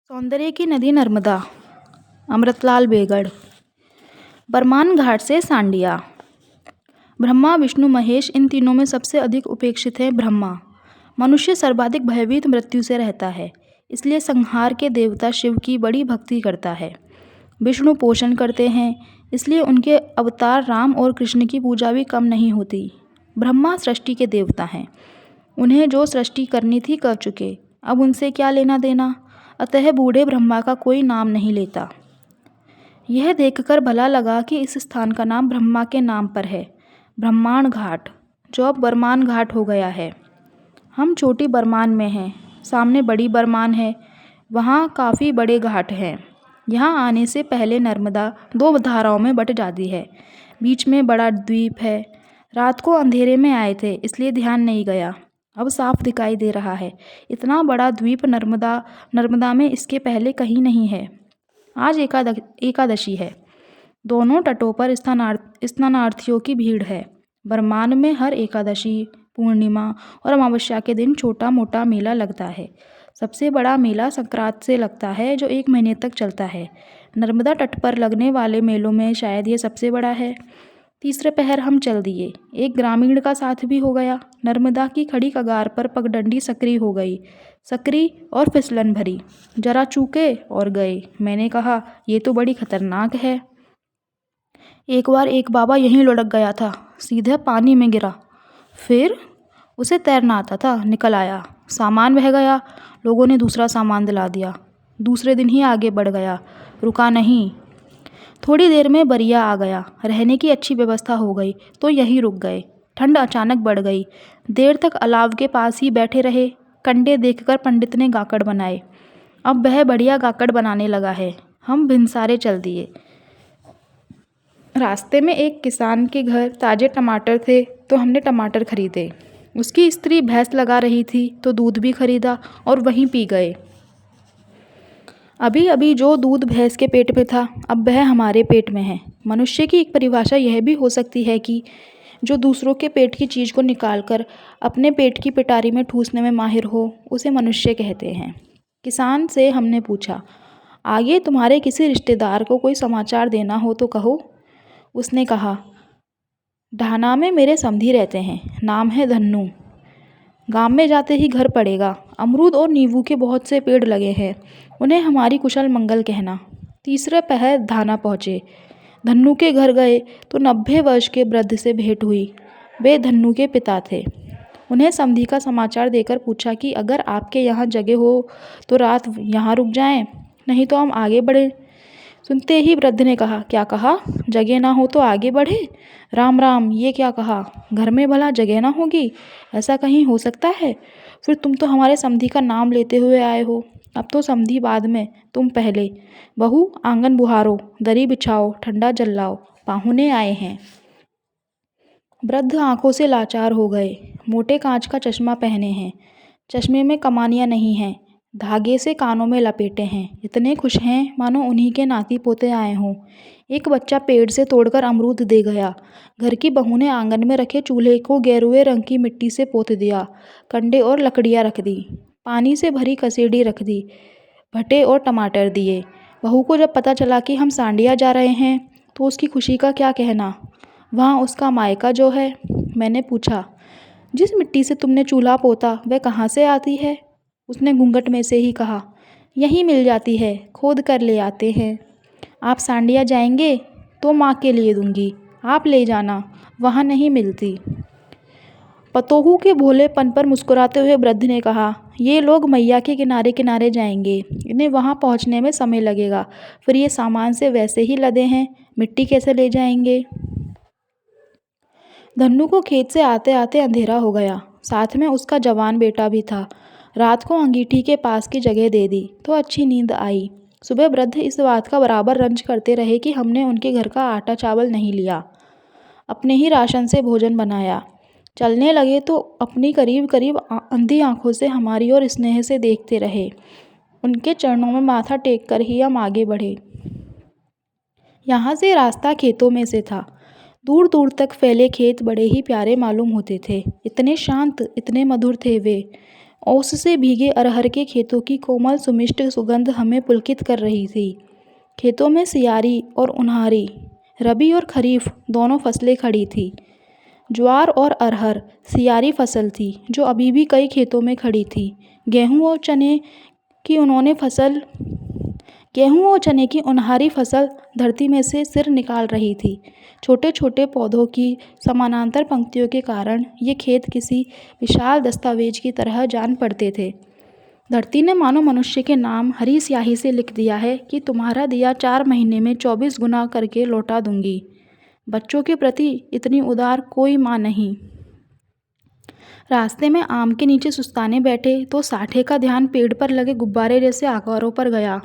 सौंदर्य की नदी नर्मदा। अमृतलाल बेगड़। बरमान घाट से सांडिया। ब्रह्मा विष्णु महेश, इन तीनों में सबसे अधिक उपेक्षित है ब्रह्मा। मनुष्य सर्वाधिक भयभीत मृत्यु से रहता है, इसलिए संहार के देवता शिव की बड़ी भक्ति करता है। विष्णु पोषण करते हैं, इसलिए उनके अवतार राम और कृष्ण की पूजा भी कम नहीं होती। ब्रह्मा सृष्टि के देवता हैं, उन्हें जो सृष्टि करनी थी कर चुके, अब उनसे क्या लेना देना। अतः बूढ़े ब्रह्मा का कोई नाम नहीं लेता। यह देखकर भला लगा कि इस स्थान का नाम ब्रह्मा के नाम पर है, ब्रह्मांड घाट, जो अब बरमान घाट हो गया है। हम छोटी बरमान में हैं, सामने बड़ी बरमान है, वहाँ काफ़ी बड़े घाट हैं। यहाँ आने से पहले नर्मदा दो धाराओं में बट जाती है, बीच में बड़ा द्वीप है। रात को अंधेरे में आए थे, इसलिए ध्यान नहीं गया, अब साफ दिखाई दे रहा है। इतना बड़ा द्वीप नर्मदा में इसके पहले कहीं नहीं है। आज एकादशी है, दोनों तटों पर स्नानार्थियों की भीड़ है। बरमान में हर एकादशी, पूर्णिमा और अमावस्या के दिन छोटा मोटा मेला लगता है। सबसे बड़ा मेला संक्रांत से लगता है, जो 1 महीने तक चलता है। नर्मदा तट पर लगने वाले मेलों में शायद ये सबसे बड़ा है। तीसरे पहर हम चल दिए, एक ग्रामीण का साथ भी हो गया। नर्मदा की खड़ी कगार पर पगडंडी सक्रिय हो गई, सक्रिय और फिसलन भरी। जरा चूके और गए। मैंने कहा, ये तो बड़ी खतरनाक है। एक बार एक बाबा यहीं लुढ़क गया था, सीधे पानी में गिरा। फिर उसे तैरना आता था, निकल आया। सामान बह गया, लोगों ने दूसरा सामान दिला दिया। दूसरे दिन ही आगे बढ़ गया, रुका नहीं। थोड़ी देर में बरिया आ गया, रहने की अच्छी व्यवस्था हो गई तो यहीं रुक गए। ठंड अचानक बढ़ गई, देर तक अलाव के पास ही बैठे रहे। कंडे देखकर पंडित ने गाकड़ बनाए, अब वह बढ़िया गाकड़ बनाने लगा है। हम भिनसारे चल दिए। रास्ते में एक किसान के घर ताजे टमाटर थे तो हमने टमाटर खरीदे। उसकी स्त्री भैंस लगा रही थी तो दूध भी खरीदा और वहीं पी गए। अभी अभी जो दूध भैंस के पेट में था, अब वह हमारे पेट में है। मनुष्य की एक परिभाषा यह भी हो सकती है कि जो दूसरों के पेट की चीज़ को निकालकर अपने पेट की पिटारी में ठूसने में माहिर हो, उसे मनुष्य कहते हैं। किसान से हमने पूछा, आगे तुम्हारे किसी रिश्तेदार को कोई समाचार देना हो तो कहो। उसने कहा, ढाना में मेरे समधी रहते हैं, नाम है धन्नू। गांव में जाते ही घर पड़ेगा। अमरूद और नींबू के बहुत से पेड़ लगे हैं, उन्हें हमारी कुशल मंगल कहना। तीसरे पहर धाना पहुँचे। धन्नू के घर गए तो 90 वर्ष के वृद्ध से भेंट हुई। वे धन्नू के पिता थे। उन्हें समधी का समाचार देकर पूछा कि अगर आपके यहाँ जगह हो तो रात यहाँ रुक जाएं, नहीं तो हम आगे बढ़ें। सुनते ही वृद्ध ने कहा, क्या कहा? जगह ना हो तो आगे बढ़े? राम राम, ये क्या कहा? घर में भला जगह ना होगी? ऐसा कहीं हो सकता है? फिर तुम तो हमारे समधी का नाम लेते हुए आए हो। अब तो समधी बाद में, तुम पहले। बहू, आंगन बुहारो, दरी बिछाओ, ठंडा जल लाओ, पाहुने आए हैं। वृद्ध आंखों से लाचार हो गए। मोटे कांच का चश्मा पहने हैं, चश्मे में कमानियाँ नहीं हैं, धागे से कानों में लपेटे हैं। इतने खुश हैं मानो उन्हीं के नाती पोते आए हों। एक बच्चा पेड़ से तोड़कर अमरूद दे गया। घर की बहू ने आंगन में रखे चूल्हे को गेरुए रंग की मिट्टी से पोत दिया। कंडे और लकड़ियाँ रख दी, पानी से भरी कसेड़ी रख दी, भट्टे और टमाटर दिए। बहू को जब पता चला कि हम सांडिया जा रहे हैं तो उसकी खुशी का क्या कहना। वहाँ उसका मायका जो है। मैंने पूछा, जिस मिट्टी से तुमने चूल्हा पोता वह कहाँ से आती है? उसने घूंघट में से ही कहा, यहीं मिल जाती है, खोद कर ले आते हैं। आप सांडिया जाएंगे तो माँ के लिए दूंगी, आप ले जाना, वहाँ नहीं मिलती। पतोहू के भोलेपन पर मुस्कुराते हुए वृद्ध ने कहा, ये लोग मैया के किनारे किनारे जाएंगे, इन्हें वहाँ पहुँचने में समय लगेगा। फिर ये सामान से वैसे ही लदे हैं, मिट्टी कैसे ले जाएंगे? धन्नू को खेत से आते आते अंधेरा हो गया, साथ में उसका जवान बेटा भी था। रात को अंगीठी के पास की जगह दे दी तो अच्छी नींद आई। सुबह वृद्ध इस बात का बराबर रंज करते रहे कि हमने उनके घर का आटा चावल नहीं लिया, अपने ही राशन से भोजन बनाया। चलने लगे तो अपनी करीब करीब अंधी आंखों से हमारी ओर स्नेह से देखते रहे। उनके चरणों में माथा टेक कर ही हम आगे बढ़े। यहाँ से रास्ता खेतों में से था। दूर दूर तक फैले खेत बड़े ही प्यारे मालूम होते थे, इतने शांत, इतने मधुर थे वे। ओस से भीगे अरहर के खेतों की कोमल सुमिष्ट सुगंध हमें पुलकित कर रही थी। खेतों में सियारी और उन्हारी, रबी और खरीफ दोनों फसलें खड़ी थी। ज्वार और अरहर सियारी फसल थी जो अभी भी कई खेतों में खड़ी थी। गेहूं और चने की उन्हारी फसल धरती में से सिर निकाल रही थी। छोटे छोटे पौधों की समानांतर पंक्तियों के कारण ये खेत किसी विशाल दस्तावेज की तरह जान पड़ते थे। धरती ने मानो मनुष्य के नाम हरी स्याही से लिख दिया है कि तुम्हारा दिया 4 महीने में 24 गुना करके लौटा दूंगी। बच्चों के प्रति इतनी उदार कोई माँ नहीं। रास्ते में आम के नीचे सुस्ताने बैठे तो साठे का ध्यान पेड़ पर लगे गुब्बारे जैसे आकारों पर गया।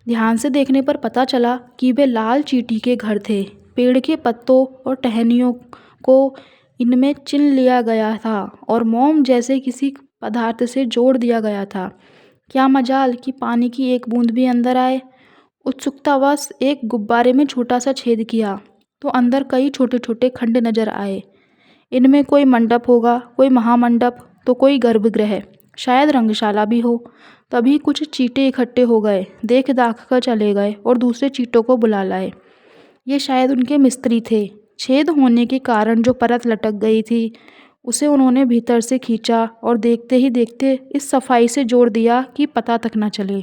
ध्यान से देखने पर पता चला कि वे लाल चींटी के घर थे। पेड़ के पत्तों और टहनियों को इनमें चिन लिया गया था और मोम जैसे किसी पदार्थ से जोड़ दिया गया था। क्या मजाल कि पानी की एक बूंद भी अंदर आए। उत्सुकतावश एक गुब्बारे में छोटा सा छेद किया तो अंदर कई छोटे छोटे खंड नजर आए। इनमें कोई मंडप होगा, कोई महामंडप, तो कोई गर्भगृह, शायद रंगशाला भी हो। तभी कुछ चींटे इकट्ठे हो गए, देख दाख कर चले गए और दूसरे चींटों को बुला लाए। ये शायद उनके मिस्त्री थे। छेद होने के कारण जो परत लटक गई थी उसे उन्होंने भीतर से खींचा और देखते ही देखते इस सफाई से जोड़ दिया कि पता तक न चले।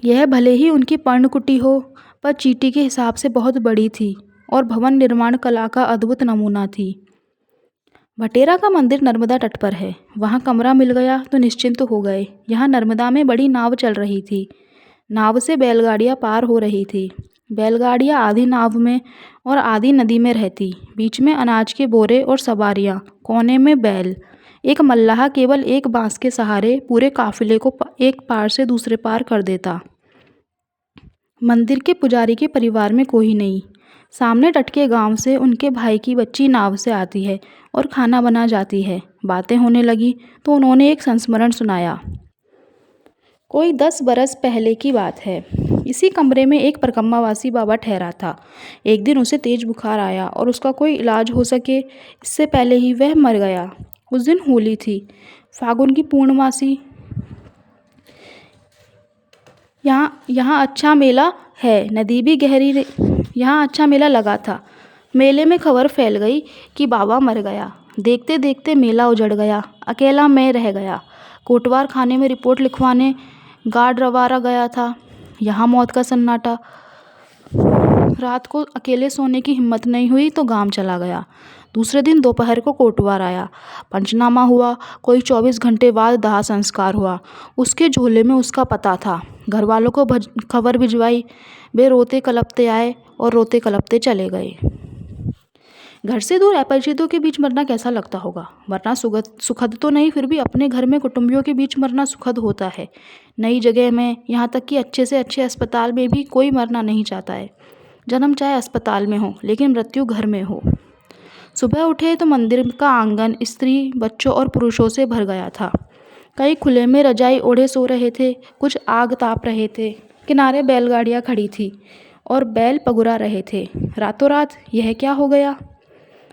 यह भले ही उनकी पर्णकुटी हो, पर चींटी के हिसाब से बहुत बड़ी थी और भवन निर्माण कला का अद्भुत नमूना थी। भटेरा का मंदिर नर्मदा तट पर है। वहाँ कमरा मिल गया तो निश्चिंत हो गए। यहाँ नर्मदा में बड़ी नाव चल रही थी। नाव से बैलगाड़ियाँ पार हो रही थी। बैलगाड़ियाँ आधी नाव में और आधी नदी में रहती। बीच में अनाज के बोरे और सवारियाँ, कोने में बैल। एक मल्लाह केवल एक बांस के सहारे पूरे काफिले को एक पार से दूसरे पार कर देता। मंदिर के पुजारी के परिवार में कोई नहीं। सामने तट के गांव से उनके भाई की बच्ची नाव से आती है और खाना बना जाती है। बातें होने लगी तो उन्होंने एक संस्मरण सुनाया। कोई 10 बरस पहले की बात है। इसी कमरे में एक परकम्मावासी बाबा ठहरा था। एक दिन उसे तेज बुखार आया और उसका कोई इलाज हो सके इससे पहले ही वह मर गया। उस दिन होली थी, फागुन की पूर्णमासी। यहाँ अच्छा मेला है, नदी भी गहरी। यहाँ अच्छा मेला लगा था। मेले में खबर फैल गई कि बाबा मर गया। देखते देखते मेला उजड़ गया। अकेला मैं रह गया। कोटवार खाने में रिपोर्ट लिखवाने गार्ड रवारा गया था। यहाँ मौत का सन्नाटा। रात को अकेले सोने की हिम्मत नहीं हुई तो गांव चला गया। दूसरे दिन दोपहर को कोटवार आया। पंचनामा हुआ। कोई 24 घंटे बाद दाह संस्कार हुआ। उसके झोले में उसका पता था। घर वालों को खबर भिजवाई। वे रोते कलपते आए और रोते कलपते चले गए। घर से दूर अपरिचितों के बीच मरना कैसा लगता होगा। मरना सुखद तो नहीं, फिर भी अपने घर में कुटुंबियों के बीच मरना सुखद होता है। नई जगह में, यहाँ तक कि अच्छे से अच्छे अस्पताल में भी कोई मरना नहीं चाहता है। जन्म चाहे अस्पताल में हो, लेकिन मृत्यु घर में हो। सुबह उठे तो मंदिर का आंगन स्त्री, बच्चों और पुरुषों से भर गया था। कई खुले में रजाई ओढ़े सो रहे थे, कुछ आग ताप रहे थे। किनारे बैलगाड़ियाँ खड़ी थी और बैल पगुरा रहे थे। रातों रात यह क्या हो गया।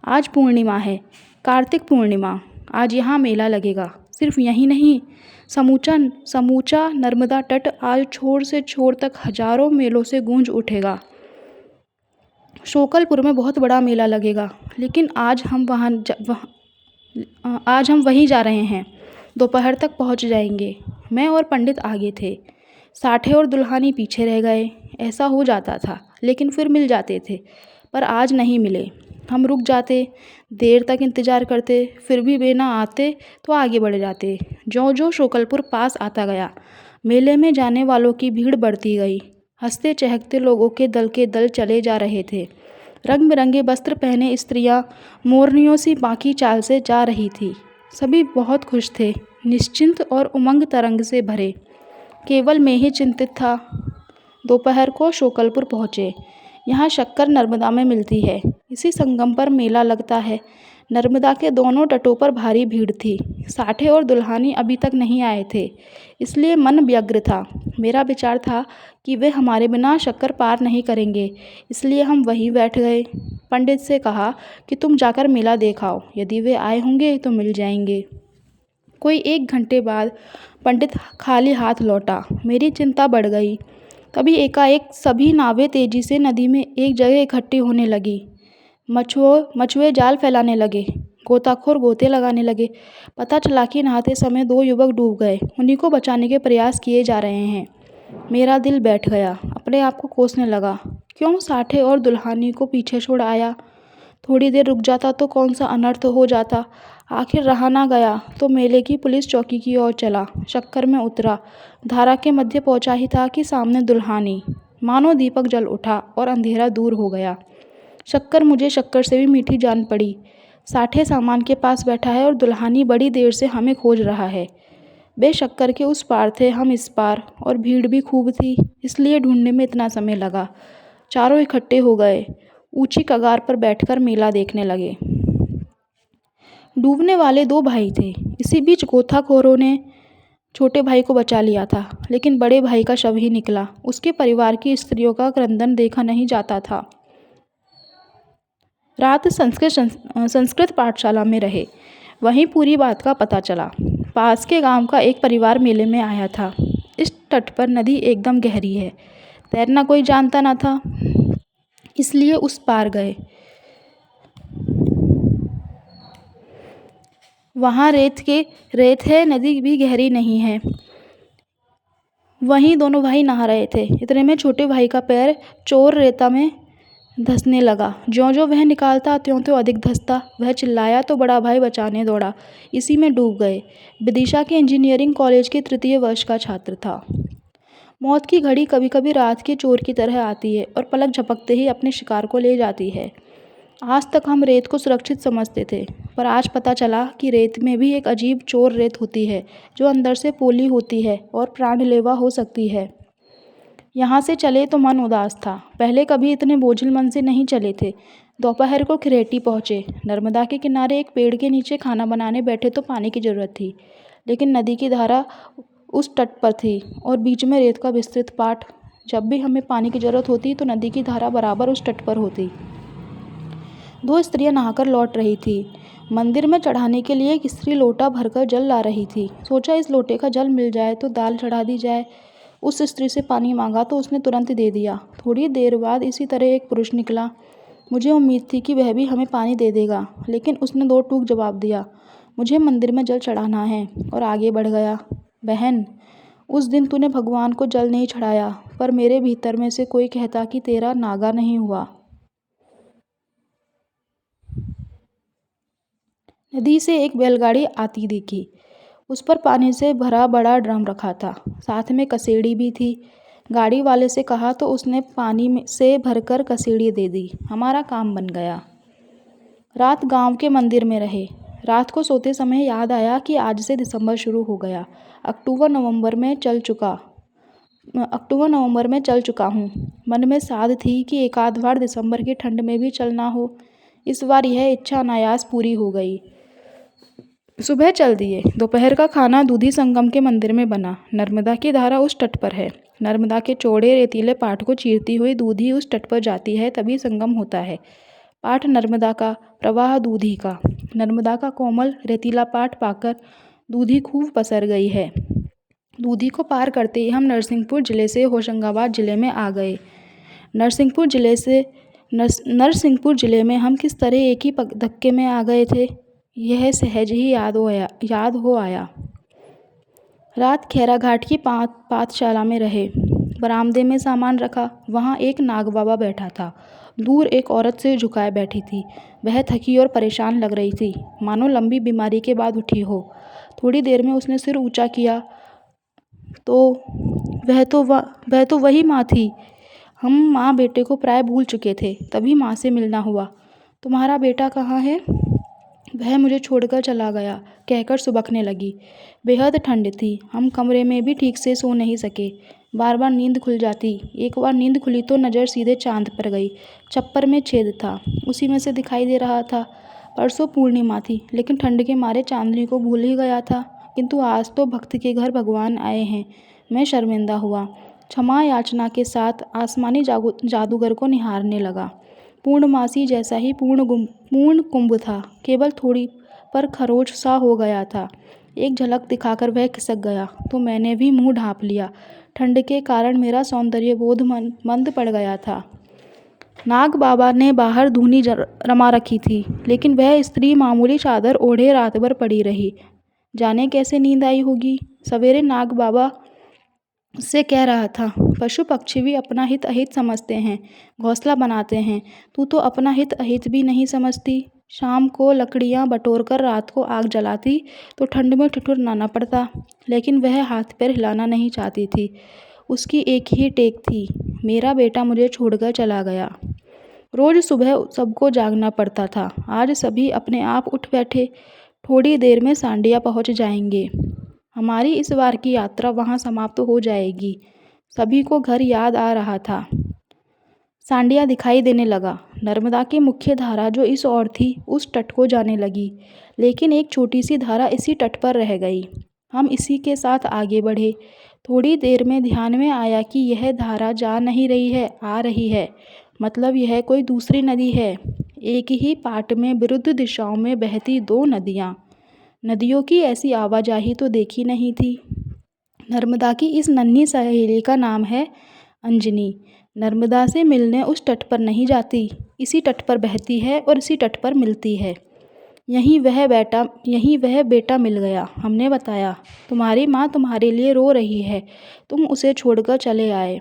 आज पूर्णिमा है, कार्तिक पूर्णिमा। आज यहाँ मेला लगेगा। सिर्फ यही नहीं, समूचा नर्मदा तट आज छोर से छोर तक हजारों मेलों से गूंज उठेगा। शोकलपुर में बहुत बड़ा मेला लगेगा, लेकिन आज हम वहीं जा रहे हैं। दोपहर तक पहुंच जाएंगे। मैं और पंडित आगे थे, साठे और दुल्हानी पीछे रह गए। ऐसा हो जाता था, लेकिन फिर मिल जाते थे। पर आज नहीं मिले। हम रुक जाते, देर तक इंतज़ार करते, फिर भी वे ना आते तो आगे बढ़ जाते। ज्यों-ज्यों शोकलपुर पास आता गया, मेले में जाने वालों की भीड़ बढ़ती गई। हंसते चहकते लोगों के दल चले जा रहे थे। रंग बिरंगे वस्त्र पहने स्त्रियां मोरनियों सी बाकी चाल से जा रही थी। सभी बहुत खुश थे, निश्चिंत और उमंग तरंग से भरे। केवल मैं ही चिंतित था। दोपहर को शोकलपुर पहुँचे। यहाँ शक्कर नर्मदा में मिलती है। इसी संगम पर मेला लगता है। नर्मदा के दोनों तटों पर भारी भीड़ थी। साठे और दुल्हानी अभी तक नहीं आए थे, इसलिए मन व्यग्र था। मेरा विचार था कि वे हमारे बिना शक्कर पार नहीं करेंगे, इसलिए हम वहीं बैठ गए। पंडित से कहा कि तुम जाकर मेला देख आओ, यदि वे आए होंगे तो मिल जाएंगे। कोई 1 घंटे बाद पंडित खाली हाथ लौटा। मेरी चिंता बढ़ गई। तभी एकाएक सभी नावें तेजी से नदी में एक जगह इकट्ठी होने लगी। मछुए जाल फैलाने लगे, गोताखोर गोते लगाने लगे। पता चला कि नहाते समय 2 युवक डूब गए। उन्हीं को बचाने के प्रयास किए जा रहे हैं। मेरा दिल बैठ गया, अपने आप को कोसने लगा। क्यों साठे और दुल्हानी को पीछे छोड़ आया? थोड़ी देर रुक जाता तो कौन सा अनर्थ हो जाता। आखिर रहा ना गया तो मेले की पुलिस चौकी की ओर चला। शक्कर में उतरा। धारा के मध्य पहुंचा ही था कि सामने दुल्हानी। मानो दीपक जल उठा और अंधेरा दूर हो गया। शक्कर मुझे शक्कर से भी मीठी जान पड़ी। साठे सामान के पास बैठा है और दुल्हानी बड़ी देर से हमें खोज रहा है। वे शक्कर के उस पार थे, हम इस पार, और भीड़ भी खूब थी, इसलिए ढूंढने में इतना समय लगा। चारों इकट्ठे हो गए। ऊंची कगार पर बैठकर मेला देखने लगे। डूबने वाले 2 भाई थे। इसी बीच गोताखोरों ने छोटे भाई को बचा लिया था, लेकिन बड़े भाई का शव ही निकला। उसके परिवार की स्त्रियों का क्रंदन देखा नहीं जाता था। रात संस्कृत पाठशाला में रहे। वहीं पूरी बात का पता चला। पास के गांव का एक परिवार मेले में आया था। इस तट पर नदी एकदम गहरी है। तैरना कोई जानता न था, इसलिए उस पार गए। वहाँ रेत है, नदी भी गहरी नहीं है। वहीं दोनों भाई नहा रहे थे। इतने में छोटे भाई का पैर चोर रेता में धंसने लगा। ज्यों-ज्यों वह निकालता त्यों-त्यों अधिक धंसता। वह चिल्लाया तो बड़ा भाई बचाने दौड़ा। इसी में डूब गए। विदिशा के इंजीनियरिंग कॉलेज के 3य वर्ष का छात्र था। मौत की घड़ी कभी-कभी रात के चोर की तरह आती है और पलक झपकते ही अपने शिकार को ले जाती है। आज तक हम रेत को सुरक्षित समझते थे, पर आज पता चला कि रेत में भी एक अजीब चोर रेत होती है, जो अंदर से पोली होती है और प्राणलेवा हो सकती है। यहाँ से चले तो मन उदास था। पहले कभी इतने बोझिल मन से नहीं चले थे। दोपहर को खिरेटी पहुँचे। नर्मदा के किनारे एक पेड़ के नीचे खाना बनाने बैठे तो पानी की जरूरत थी, लेकिन नदी की धारा उस तट पर थी और बीच में रेत का विस्तृत पाट। जब भी हमें पानी की जरूरत होती तो नदी की धारा बराबर उस तट पर होती। 2 स्त्रियां नहाकर लौट रही थी। मंदिर में चढ़ाने के लिए एक स्त्री लोटा भरकर जल ला रही थी। सोचा इस लोटे का जल मिल जाए तो दाल चढ़ा दी जाए। उस स्त्री से पानी मांगा तो उसने तुरंत दे दिया। थोड़ी देर बाद इसी तरह एक पुरुष निकला। मुझे उम्मीद थी कि वह भी हमें पानी दे देगा, लेकिन उसने 2 टूक जवाब दिया, मुझे मंदिर में जल चढ़ाना है, और आगे बढ़ गया। बहन, उस दिन तूने भगवान को जल नहीं चढ़ाया, पर मेरे भीतर में से कोई कहता कि तेरा नागा नहीं हुआ। नदी से एक बैलगाड़ी आती देखी। उस पर पानी से भरा बड़ा ड्रम रखा था, साथ में कसेड़ी भी थी। गाड़ी वाले से कहा तो उसने पानी से भरकर कसेड़ी दे दी। हमारा काम बन गया। रात गांव के मंदिर में रहे। रात को सोते समय याद आया कि आज से दिसंबर शुरू हो गया। अक्टूबर नवंबर में चल चुका हूँ। मन में साध थी कि एक आध बार दिसंबर की ठंड में भी चलना हो। इस बार यह इच्छा अनायास पूरी हो गई। सुबह चल दिए। दोपहर का खाना दूधी संगम के मंदिर में बना। नर्मदा की धारा उस तट पर है। नर्मदा के चौड़े रेतीले पाट को चीरती हुई दूधी उस तट पर जाती है, तभी संगम होता है। पाट नर्मदा का, प्रवाह दूधी का। नर्मदा का कोमल रेतीला पाट पाकर दूधी खूब पसर गई है। दूधी को पार करते ही हम नरसिंहपुर जिले से होशंगाबाद जिले में आ गए। नरसिंहपुर जिले में हम किस तरह एक ही धक्के में आ गए थे, यह सहज ही याद हो आया। रात खैराघाट की पाठशाला में रहे। बरामदे में सामान रखा। वहाँ एक नाग बाबा बैठा था। दूर एक औरत सिर झुकाए बैठी थी। वह थकी और परेशान लग रही थी, मानो लंबी बीमारी के बाद उठी हो। थोड़ी देर में उसने सिर ऊंचा किया तो वह तो वही माँ थी। हम माँ बेटे को प्राय भूल चुके थे। तभी माँ से मिलना हुआ। तुम्हारा बेटा कहाँ है? वह मुझे छोड़कर चला गया, कहकर सुबकने लगी। बेहद ठंड थी। हम कमरे में भी ठीक से सो नहीं सके। बार बार नींद खुल जाती। एक बार नींद खुली तो नज़र सीधे चांद पर गई। छप्पर में छेद था, उसी में से दिखाई दे रहा था। परसों पूर्णिमा थी, लेकिन ठंड के मारे चांदनी को भूल ही गया था। किंतु आज तो भक्त के घर भगवान आए हैं। मैं शर्मिंदा हुआ। क्षमा याचना के साथ आसमानी जादूगर को निहारने लगा। पूर्णमासी जैसा ही पूर्ण कुंभ था, केवल थोड़ी पर खरोच सा हो गया था। एक झलक दिखाकर वह खिसक गया तो मैंने भी मुंह ढाँप लिया। ठंड के कारण मेरा सौंदर्य बोध मंद पड़ गया था। नाग बाबा ने बाहर धूनी रमा रखी थी, लेकिन वह स्त्री मामूली चादर ओढ़े रात भर पड़ी रही। जाने कैसे नींद आई होगी। सवेरे नाग बाबा उससे कह रहा था, पशु पक्षी भी अपना हित अहित समझते हैं, घोंसला बनाते हैं। तू तो अपना हित अहित भी नहीं समझती। शाम को लकड़ियाँ बटोरकर रात को आग जलाती तो ठंड में ठिठुरना पड़ता, लेकिन वह हाथ पैर हिलाना नहीं चाहती थी। उसकी एक ही टेक थी, मेरा बेटा मुझे छोड़कर चला गया। रोज सुबह सबको जागना पड़ता था। आज सभी अपने आप उठ बैठे, थोड़ी देर में सांडिया पहुंच जाएंगे। हमारी इस बार की यात्रा वहां समाप्त हो जाएगी। सभी को घर याद आ रहा था। सांडिया दिखाई देने लगा। नर्मदा की मुख्य धारा जो इस ओर थी उस तट को जाने लगी, लेकिन एक छोटी सी धारा इसी तट पर रह गई। हम इसी के साथ आगे बढ़े। थोड़ी देर में ध्यान में आया कि यह धारा जा नहीं रही है, आ रही है। मतलब यह कोई दूसरी नदी है। एक ही पाट में विरुद्ध दिशाओं में बहती दो नदियाँ। नदियों की ऐसी आवाजाही तो देखी नहीं थी। नर्मदा की इस नन्ही सहेली का नाम है अंजनी। नर्मदा से मिलने उस तट पर नहीं जाती, इसी तट पर बहती है और इसी तट पर मिलती है। यहीं वह बेटा मिल गया। हमने बताया, तुम्हारी माँ तुम्हारे लिए रो रही है, तुम उसे छोड़कर चले आए।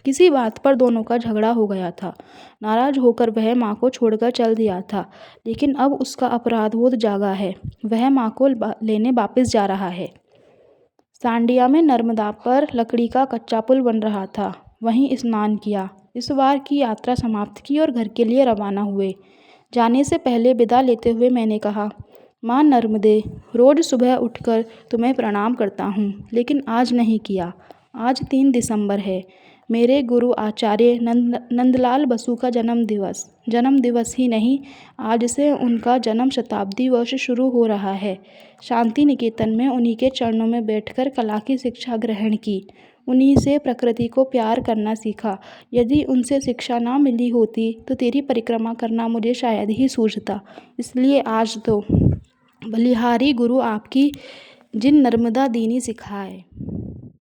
किसी बात पर दोनों का झगड़ा हो गया था। नाराज होकर वह माँ को छोड़कर चल दिया था, लेकिन अब उसका अपराध बोध जागा है। वह माँ को लेने वापस जा रहा है। सांडिया में नर्मदा पर लकड़ी का कच्चा पुल बन रहा था। वहीं स्नान किया, इस बार की यात्रा समाप्त की और घर के लिए रवाना हुए। जाने से पहले विदा लेते हुए मैंने कहा, माँ नर्मदे, रोज सुबह उठकर तुम्हें प्रणाम करता हूँ, लेकिन आज नहीं किया। आज 3 दिसंबर है, मेरे गुरु आचार्य नंदलाल बसु का जन्म दिवस ही नहीं, आज से उनका जन्म शताब्दी वर्ष शुरू हो रहा है। शांति निकेतन में उन्हीं के चरणों में बैठकर कला की शिक्षा ग्रहण की, उन्हीं से प्रकृति को प्यार करना सीखा। यदि उनसे शिक्षा ना मिली होती तो तेरी परिक्रमा करना मुझे शायद ही सूझता। इसलिए आज तो बलिहारी गुरु आपकी जिन नर्मदा दीनी सिखाए।